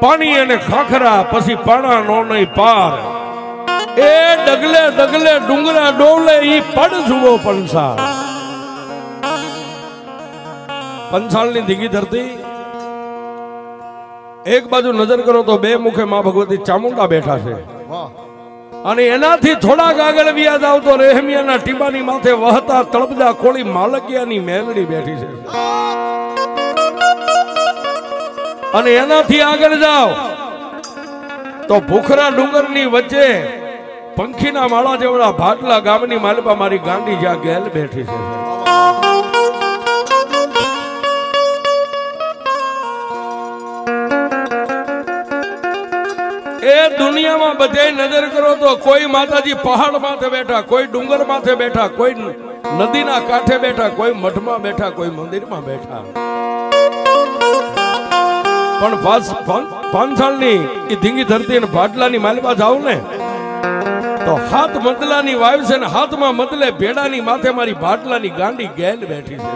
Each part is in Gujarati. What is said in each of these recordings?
પાણી અને ખાખરા પછી પાણા નો નહીં પાર એ ડગલે ડગલે ડુંગરા ડોલે ઈ પડ જુઓ પંસાળ પંસાળની ધીંગી ધરતી એક બાજુ નજર કરો તો બે મુખે માં ભગવતી ચામુંડા બેઠા છે અને એનાથી થોડાક આગળ વ્યાજ આવતો રેહમિયાના ટીબાની માથે વહતા તળબજા કોળી માલકિયાની મેલડી બેઠી છે અને એનાથી આગળ જાઓ તો ભૂખરા ડુંગરની વચ્ચે પંખીના માળા જેવડા ભાટલા ગામની માલપા મારી ગાંડી જ્યાં ગેલ બેઠી છે એ દુનિયામાં બધે નજર કરો તો કોઈ માતાજી પહાડ માથે બેઠા, કોઈ ડુંગર માથે બેઠા, કોઈ નદીના કાંઠે બેઠા, કોઈ મઠમાં બેઠા, કોઈ મંદિરમાં બેઠા, પણ પાંચાળની એ ધીંગી ધરતી અને ભાટલાની માલપા જાવ ને તો હાથ મદલાની વાયુ છે ને હાથમાં મદલે ભેડાની માથે મારી ભાટલાની ગાંડી ગેલ બેઠી છે.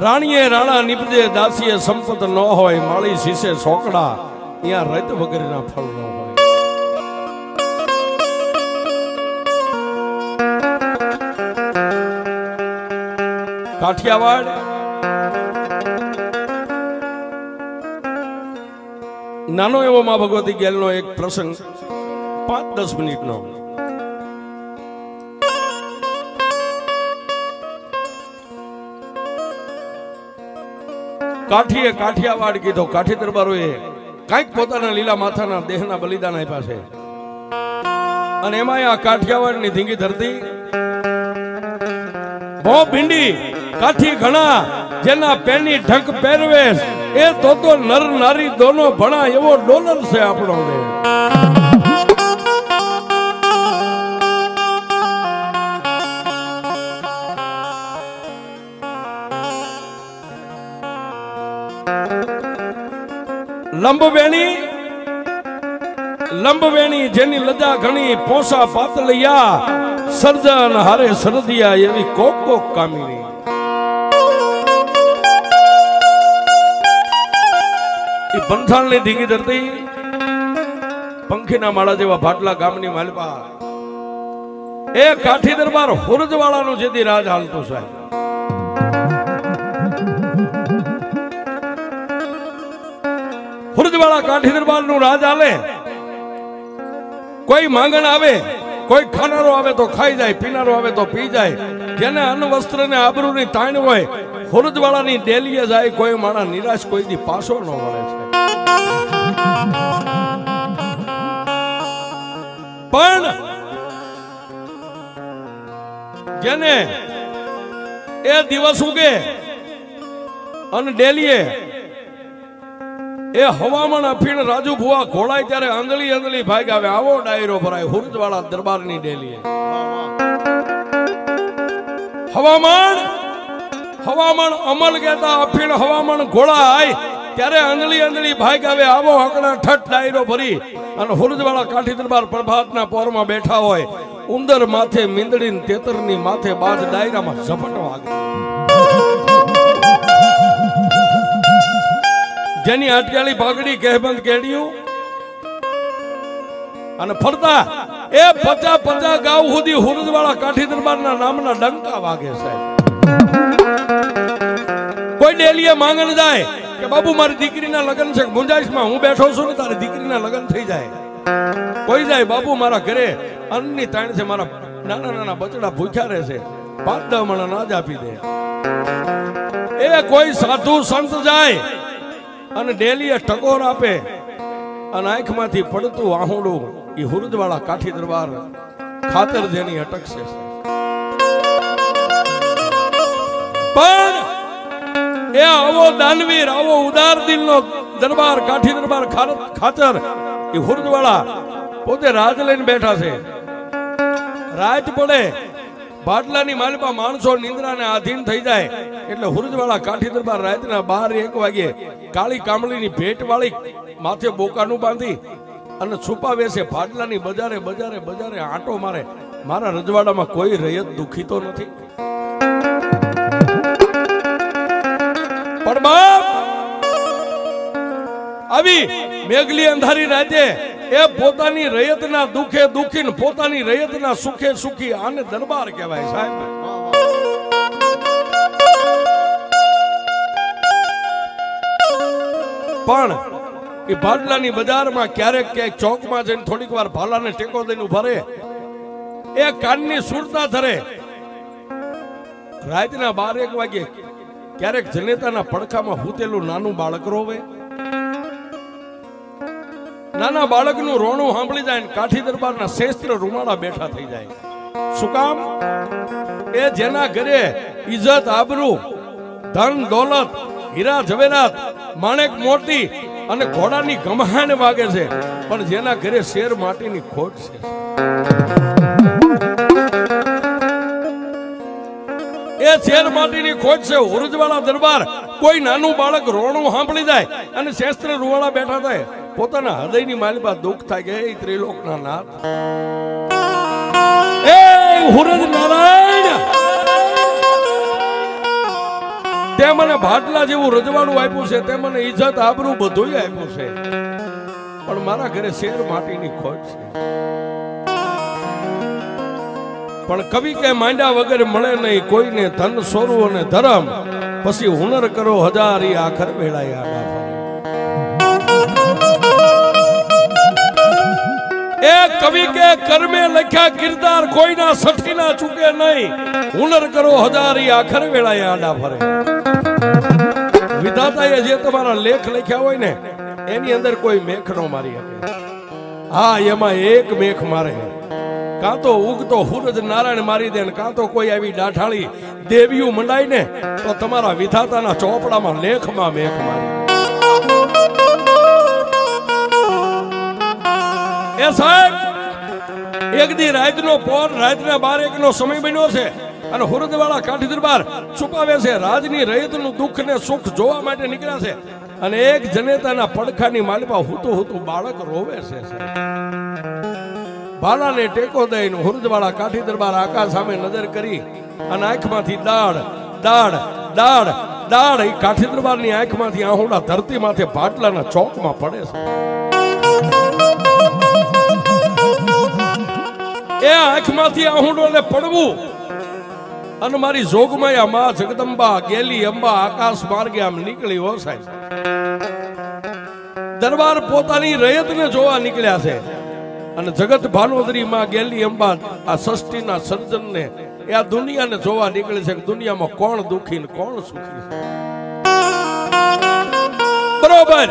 રાણીએ રાણા નીપજે દાસીએ સંપત ન હોય માળી શીશે સોકડા અહીંયા રત વગરના ફળ ન હોય. કાઠિયાવાડ નાનો એવો માં ભગવતી ગેલનો એક પ્રસંગ 5-10 મિનિટનો. કાઠીએ કાઠિયાવાડ કીધો. કાઠી દરબારોએ કઈક પોતાના લીલા માથાના દેહના બલિદાન આપ્યા છે અને એમાં આ કાઠિયાવાડની ધીંગી ધરતી બહુ ભીંડી કાઠી ઘણા જેના પેની ઢંક પહેરવેશ એ તો નર નારી દોનો ભણા એવો ડોલર છે આપણો. લંબવેણી જેની લજા ઘણી પોસા પાતળિયા સર્જન હારે સરદિયા એવી કોક કોક કામિની. એ બંથાળની ધીંગી ધરતી પંખીના માળા જેવા ભાટલા ગામની માલપા એ કાઠી દરબાર હુરજવાળાનું જેથી રાજ હાલતું સાહેબ. હુરજવાળા કાઠી દરબાર નું રાજ હાલે. કોઈ માંગણ આવે, કોઈ ખાનારો આવે તો ખાઈ જાય, પીનારો આવે તો પી જાય. જેને અન્ન વસ્ત્ર ને આબરૂ ની તાણ હોય હુરજવાળાની ડેલીએ જાય. કોઈ માણા નિરાશ કોઈ દી પાછો ન વળે છે. પણ જેને એ દિવસ ઉગે અને ડેલીએ એ હવામાન અફીણ રાજુ ભુવા ઘોડાય ત્યારે આંગળી આંગળી ભાગ આવે. આવો ડાયરો ભરાય હુરજવાળા દરબારની ડેલીએ. હવામાન અમલ કહેતા અફીણ હવામાન ઘોડાય ત્યારે આંગળી આંગળી ભાગ આવે. આવો હકડા ઠઠ ડાયરો ભરી અને હુરજવાળા કાઠી દરબાર પ્રભાતના પોરમાં બેઠા હોય. ઉંદર માથે મીંદડી તેતરની માથે બાજ ડાયરામાં ઝપટ વાગે. જેની આટકાળી પાઘડી કહેબંધ કેડિયું અને ફરતા એ 50 ગાવ સુધી હુરજવાળા કાઠી દરબારના નામના ડંકા વાગે સાહેબ. કોઈ ડેલીએ માંગણ જાય કે બાબુ મારી દીકરીના લગ્ન છે, ગુંજાઈશમાં હું બેઠો છું ને તારી દીકરીના લગ્ન થઈ જાય. કોઈ જાય બાબુ મારા ઘરે અન્નની તાણ છે, મારા નાના નાના બચડા ભૂખ્યા રહેશે, 5-10 મણ અનાજ આપી દે. એ કોઈ સાધુ સંત જાય અને ડેલીએ ટકોર આપે અને આંખમાંથી પડતું આહુડું એ હુરજવાળા કાઠી દરબાર ખાતર જેની અટકશે. પણ એ આવો દાનવીર, આવો ઉદાર દિલનો દરબાર કાઠી દરબાર ખાતર એ હુરજવાળા પોતે રાજ લઈને બેઠા છે. રાત પડે ભાટલાની માલપા માણસો નિંદ્રાને આધીન થઈ જાય એટલે હુરજવાળા કાઠી દરબાર રાતના 12-1 વાગે કાળી કામળીની ભેટ વાળી માથે બોકાનું બાંધી અને છુપાવે છે. ભાટલાની બજારે આંટો મારે મારા રજવાડામાં કોઈ રૈયત દુખી તો નથી. પણ બાપ આવી મેઘલી અંધારી રાતે એ પોતાની રૈયતના દુખે દુખી ને પોતાની રૈયતના સુખે સુખી, આને દરબાર કહેવાય સાહેબ. પણ એ ભાડલાની બજારમાં ક્યારેક ક્યાંક ચોકમાં જઈને થોડીક વાર ભાલાને ટેકો દઈને ઉભા રહે, એ કાનની સુરતા ધરે. રાતના 12-1 વાગે ક્યારેક જનેતાના પડખામાં હૂતેલું નાનું બાળક રોવે. નાના બાળકનું રોણું સાંભળી જાય, કાઠી દરબારના શ્રેષ્ઠ રૂમાળા બેઠા થઈ જાય. શું કામ? એ જેના ઘરે ઇજ્જત, આબરૂ, ધન દોલત, હીરા જવેરાત, માણેક મોતી અને ઘોડાની ગમહાણ વાગે છે, પણ જેના ઘરે શેર માટીની ખોટ છે. એ શેર માટીની ખોટ છે. ઉરજવાળા દરબાર કોઈ નાનું બાળક રોણું સાંભળી જાય અને શસ્ત્ર રૂવાળા બેઠા થાય, પોતાના હૃદયની માલિપા દુઃખ થાય કે એ ત્રિલોકના નાથ, એ હુરજ નારાયણ, તે મને ભાટલા જેવું રજવાડું આપ્યું છે, તે મને ઇજ્જત આબરૂ બધું આપ્યું છે, પણ મારા ઘરે શેર માટીની ખોટ છે. પણ કવિ કે માંડ્યા વગર મળે નહીં કોઈને ધન સોરું અને ધર્મ, પછી હુનર કરો હજારી આખર વેળાય આડા ફરે. એ કવિ કે કર્મે લખ્યા કિરદાર કોઈના સઠી ના ચૂકે નહીં, હુનર કરો હજારી આખર વેળાય આડા ફરે. વિધાતાએ જે તમારા લેખ લખ્યા હોય ને એની અંદર કોઈ મેખ નો મારી શકે. હા, એમાં એક મેખ મારે, કાં તો ઉગતો સૂરજ નારાયણ મારી દે, કાં તો કોઈ આવી ડાઠાળી દેવીયું મંડાય ને તો તમારા વિધાતાના ચોપડામાં લેખમાં મેખ મારી. એ સાહેબ, એક દી રાતનો પોર, રાતના 12-1 નો સમય બન્યો છે અને હુરદવાળા કાઠી દરબાર છુપાવે છે. રાજની રૈયતનું દુઃખ ને સુખ જોવા માટે નીકળ્યા છે અને એક જનેતાના પડખાની માલિપા હુતું હુતું બાળક રોવે છે. ભાલાને ટેકો દઈને હુરજવાળા કાઠી દરબાર આકાશ સામે નજર કરી અને આંખમાંથી દાડ દાડ દાડ દાડ, એ કાઠી દરબારની આંખમાંથી આહુડા ધરતી માથે ભાટલાના ચોકમાં પડે છે. એ આંખમાંથી આહુડોને પડવું અને મારી જોગમાયા માં જગદંબા ગેલી અંબા આકાશ માર્ગે આમ નીકળી હો સાહેબ. દરબાર પોતાની રૈયતને જોવા નીકળ્યા છે અને જગત ભાનોદરી માં ગેલી અંબા આ સૃષ્ટિના સર્જનને, એ આ દુનિયાને જોવા નીકળે છે કે દુનિયામાં કોણ દુખી ને કોણ સુખી છે. બરોબર,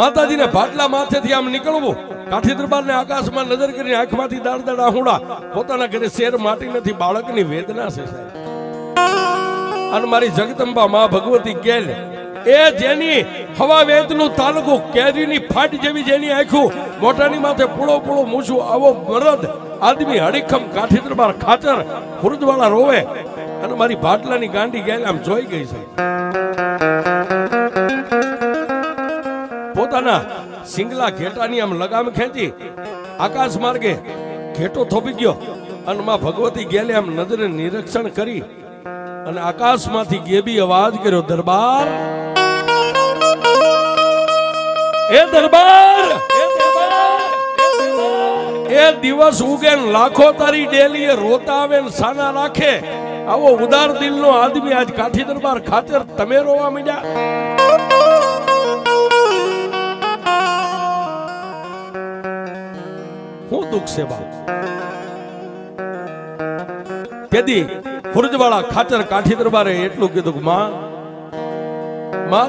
માતાજીને ભાટલા માથેથી આમ નીકળવું, કાઠી દરબારને આકાશમાં નજર કરીને આંખમાંથી દાડ દાડ આહુડા, પોતાના ઘરે શેર માટી નથી, બાળકની વેદના છે સાહેબ. અને મારી જગદંબા માં ભગવતી ગેલ, એ જેની હવા વેદનું તાલુકું કેરીની ફાટ જેવી જેની આંખું, મોટાની માથે પૂળો પૂળો મૂછું, આવો મરદ આદમી હડીખમ કાઠી દરબાર ખાચર હુરજવાળા રોવે અને મારી ભાટલાની ગાંડી ગેલ આમ જોઈ ગઈ છે. પોતાના સિંગલા ઘેટાની આમ લગામ ખેંચી આકાશ માર્ગે ઘેટો થોપી ગયો અને માં ભગવતી ગેલે આમ નજરે નિરીક્ષણ કરી અને આકાશમાંથી ગેબી અવાજ કર્યો, દરબાર, એ દરબાર, એ દિવસ ઉગે લાખો તારી ડેલીએ રોતા આવે ને સાના રાખે, આવો ઉદાર દિલનો આદમી આજ કાઠી દરબાર ખાતર તમે રોવા માંડ્યા. હું દુઃખ છે બાપ. તેથી હુરજવાળા ખાચર કાઠી દરબારે એટલું કીધું કે માં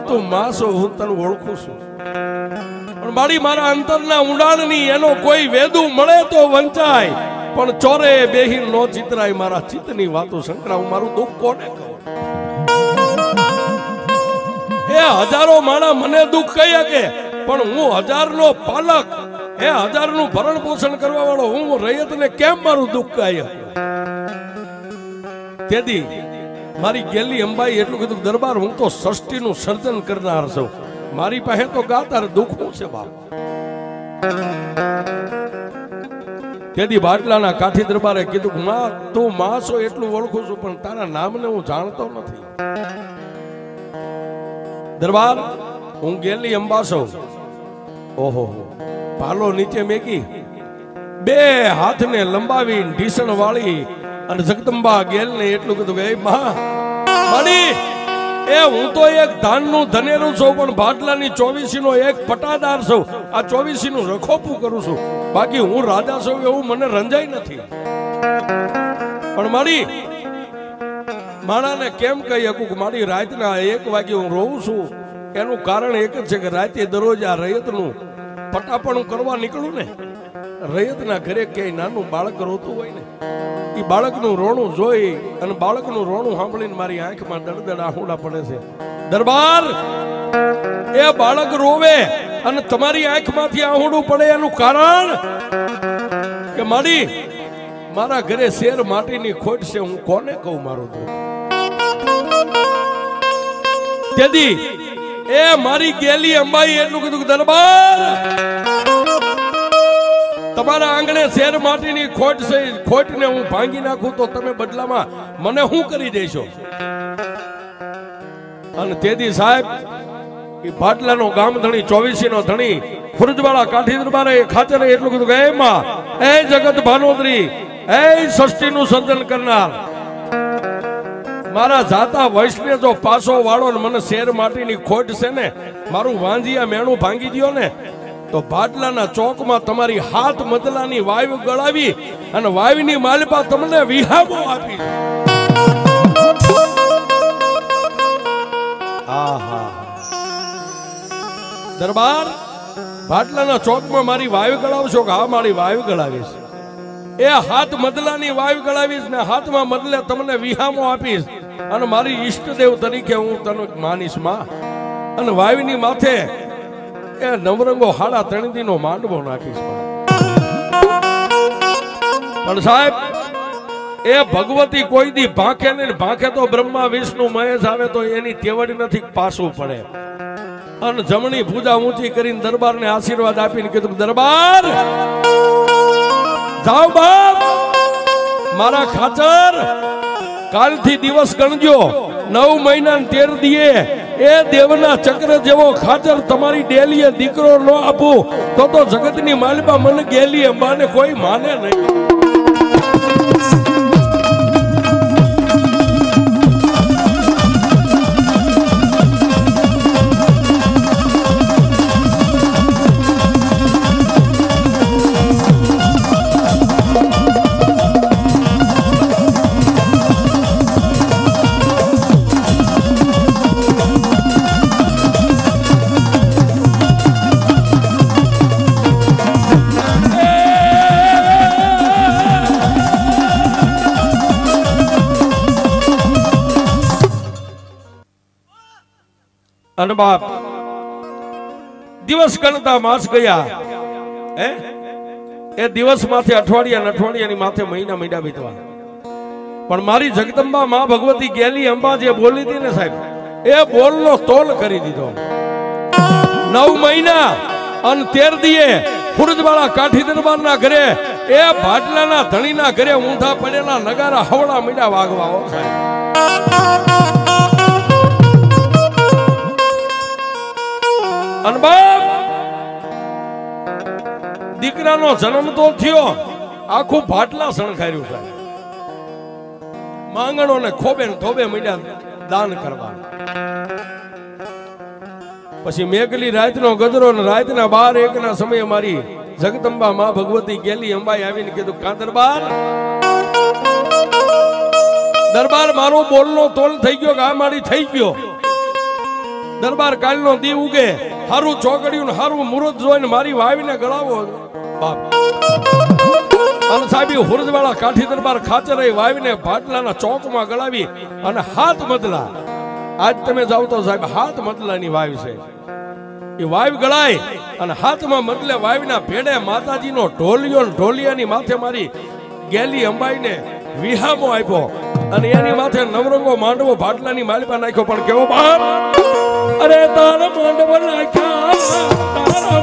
તું માસો, હું તને ઓળખું છું, પણ મારી મારા અંતરના ઊંડાણની એનો કોઈ વેદુ મળે તો વંચાય, પણ ચોરે બેહીન નો ચિતરાય. મારા ચિત્તની વાતો સંકળાવું, મારું દુઃખ કોને કહું? એ હજારો માણા મને દુઃખ કહી શકે, પણ હું હજારનો પાલક, એ હજારનું ભરણ પોષણ કરવા વાળો હું રૈયતને કેમ મારું દુઃખ કહી શકું? તેથી મારી ગેલી અંબાઈ એટલું કીધું, દરબાર, હું તો સૃષ્ટિનું સર્જન કરનાર છું, મારી પાસે તો ગાતાર દુઃખ હું છે બાપ. તેથી બાટલાના કાઠી દરબારે કીધું કે માં તું માં છો એટલું ઓળખું છું પણ તારા નામને હું જાણતો નથી. દરબાર હું ગેલી અંબા છું. ઓહો પાલો નીચે મેકી બે હાથને લંબાવી ઢીસણ વાળી અને જગદંબા ગેલને એટલું કીધું કે માં માડી એ હું તો એક ધાનનું ધનેરું છું પણ બાટલાની 24 નો એક પટાદાર છું. આ 24 નું રખોપું કરું છું. બાકી હું રાજા છું એવું મને રંજાઈ નથી. પણ મારી માણાને કેમ કહી શકું કે મારી રાતના 1 વાગે હું રોઉં છું? એનું કારણ એક જ છે કે રાતે દરરોજ આ રૈયતનું પટાપણું કરવા નીકળું ને, રૈયતના ઘરે ક્યાંય નાનું બાળક રોતું હોય ને, એ બાળકનું રોણું જોઈ અને બાળકનું રોણું સાંભળીને મારી આંખમાં દળદળ આહુડા પડે છે. દરબાર એ બાળક રોવે અને તમારી આંખમાંથી આહુડું પડે એનું કારણ કે મારી મારા ઘરે શેર માટીની ખોટ છે. હું કોને કહું મારું દુઃખ? તેથી એ મારી ગેલી અંબાઈ એટલું કીધું કે દરબાર તમારા આંગણે શેર માટીની ખોટ છે, ખોટને હું ભાંગી નાખું તો તમે બદલામાં મને શું કરી દેશો? અને તેથી સાહેબ એ બાટલાનો ગામ ધણી 24 નો ધણી ખુરજવાળા કાઠી દરબારે ખાચરે એટલું કીધું કે એ માં એ જગત ભાનોદરી એ સૃષ્ટિનું સર્જન કરનાર મારા જાતા વૈષ્ણવ જો પાસો વાળો ને મને શેર માટીની ખોટ છે ને મારું વાંજિયા મેણું ભાંગી દ્યો ને તો બાટલાના ચોકમાં તમારી હાથ મદલાની વાયુ ગળાવી અને વાયુની માલિપા તમને વિહામો આપી. દરબાર બાટલાના ચોકમાં મારી વાયુ ગળાવશો કે? હા મારી વાયુ ગળાવીશ. એ હાથ મદલાની વાયુ ગળાવીશ ને હાથમાં મદલે તમને વિહામો આપીશ અને મારી ઈષ્ટદેવ તરીકે હું તને માનીશ માં. અને વાયુની માથે એ નવરંગો 3.5 દી નો માંડવો નાખીશ. પણ સાહેબ એ ભગવતી કોઈ દી ભાંખે નહીં. ભાંખે તો બ્રહ્મા વિષ્ણુ મહેશ આવે તો એની તેવડ નથી પાછું પડે. અને જમણી ભૂજા ઊંચી કરીને દરબારને આશીર્વાદ આપીને કીધું દરબાર જાઓ બાપ મારા ખાચર કાલથી દિવસ ગણજો 9 મહિના 13 દીએ એ દેવના ચક્ર જેવો ખાચર તમારી ડેલીએ દીકરો ન આપું તો જગતની માલિકા મને ગેલી અંબાને કોઈ માને નહીં. અને બાપ દિવસ ગણતા માસ ગયા. એ દિવસ માથે અઠવાડિયાની માથે મહિના વીતવા. પણ મારી જગદંબા માં ભગવતી ગેલી અંબા જે બોલી હતી ને સાહેબ એ બોલનો તોલ કરી દીધો. 9 મહિના અને 13 દીએ ખુરજવાળા કાઠી દરબારના ઘરે એ બાટલાના ધણીના ઘરે ઊંધા પડેલા નગારા હવળા મીડા વાગવા સાહેબ. અને બાપ દીકરાનો જન્મ તો થયો આખું બાટલા શણખાર્યું સાહેબ. માંગણો ને ખોબે ને થોબે મીડા દાન કરવા. પછી મેઘલી રાતનો ગજરો ને રાતના 12-1 ના સમયે મારી જગદંબા માં ભગવતી ગેલી અંબાઈ આવીને કીધું કા દરબાર મારો બોલનો તોલ થઈ ગયો કે આ મારી થઈ ગયો. દરબાર કાલનો દી ઉગે હારું ચોકડ્યું ને હારું મુહૂર્ત જોઈને મારી વાવીને ગળાવો બાપ. અને સાહેબ હુરજવાળા કાઠી દરબાર ખાચરે વાવીને બાટલાના ચોકમાં ગળાવી અને હાથ મદલા. આજ તમે જાવ તો સાહેબ હાથ મદલાની વાવી છે. એ વાવી ગળાય અને હાથમાં મદલે વાવીના ભેડે માતાજીનો ઢોલિયો ઢોલિયાની માથે મારી ગેલી અંબાઈને વિહામો આપ્યો અને એની માથે નવરંગો માંડવો બાટલાની માલિકા નાખ્યો. પણ કેવો બાપ અરે તારા માંડવો નાખ્યા તારા